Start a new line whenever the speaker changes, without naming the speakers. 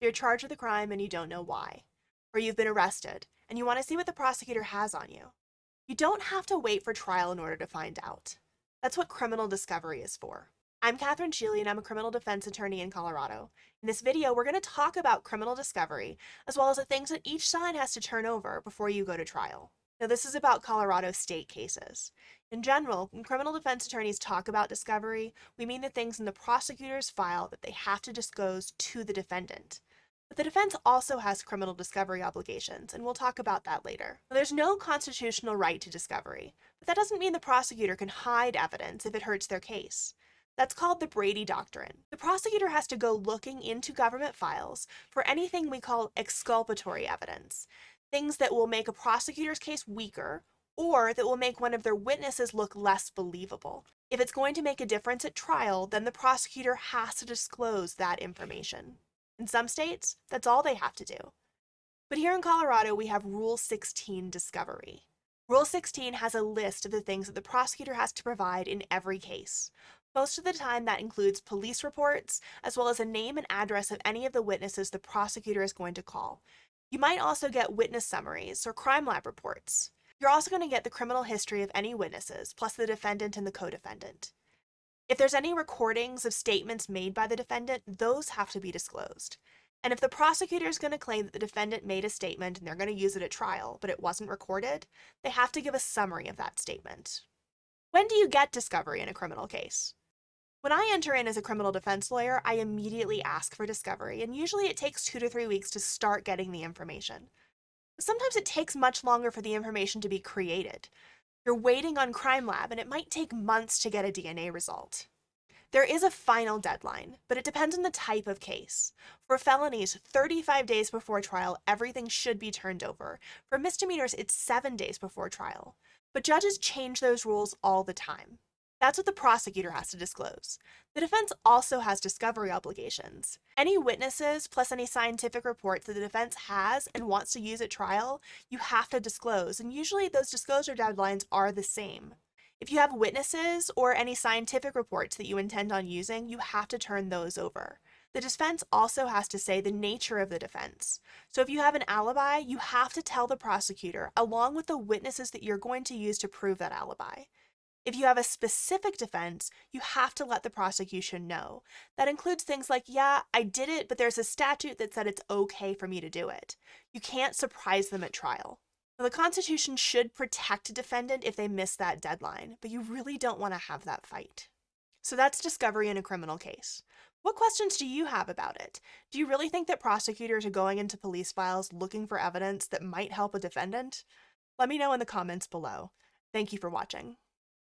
You're charged with a crime and you don't know why. Or you've been arrested and you want to see what the prosecutor has on you. You don't have to wait for trial in order to find out. That's what criminal discovery is for. I'm Catherine Sheely and I'm a criminal defense attorney in Colorado. In this video, we're going to talk about criminal discovery, as well as the things that each side has to turn over before you go to trial. Now, this is about Colorado state cases. In general, when criminal defense attorneys talk about discovery, we mean the things in the prosecutor's file that they have to disclose to the defendant. But the defense also has criminal discovery obligations, and we'll talk about that later. Now, there's no constitutional right to discovery, but that doesn't mean the prosecutor can hide evidence if it hurts their case. That's called the Brady Doctrine. The prosecutor has to go looking into government files for anything we call exculpatory evidence, things that will make a prosecutor's case weaker or that will make one of their witnesses look less believable. If it's going to make a difference at trial, then the prosecutor has to disclose that information. In some states, that's all they have to do. But here in Colorado, we have Rule 16 discovery. Rule 16 has a list of the things that the prosecutor has to provide in every case. Most of the time, that includes police reports, as well as a name and address of any of the witnesses the prosecutor is going to call. You might also get witness summaries or crime lab reports. You're also going to get the criminal history of any witnesses, plus the defendant and the co-defendant. If there's any recordings of statements made by the defendant, those have to be disclosed. And if the prosecutor is going to claim that the defendant made a statement and they're going to use it at trial, but it wasn't recorded, they have to give a summary of that statement. When do you get discovery in a criminal case? When I enter in as a criminal defense lawyer, I immediately ask for discovery, and usually it takes 2 to 3 weeks to start getting the information. Sometimes it takes much longer for the information to be created. You're waiting on crime lab, and it might take months to get a DNA result. There is a final deadline, but it depends on the type of case. For felonies, 35 days before trial, everything should be turned over. For misdemeanors, it's 7 days before trial. But judges change those rules all the time. That's what the prosecutor has to disclose. The defense also has discovery obligations. Any witnesses, plus any scientific reports that the defense has and wants to use at trial, you have to disclose, and usually those disclosure deadlines are the same. If you have witnesses or any scientific reports that you intend on using, you have to turn those over. The defense also has to say the nature of the defense. So if you have an alibi, you have to tell the prosecutor, along with the witnesses that you're going to use to prove that alibi. If you have a specific defense, you have to let the prosecution know. That includes things like, yeah, I did it, but there's a statute that said it's okay for me to do it. You can't surprise them at trial. Now, the Constitution should protect a defendant if they miss that deadline, but you really don't want to have that fight. So that's discovery in a criminal case. What questions do you have about it? Do you really think that prosecutors are going into police files looking for evidence that might help a defendant? Let me know in the comments below. Thank you for watching.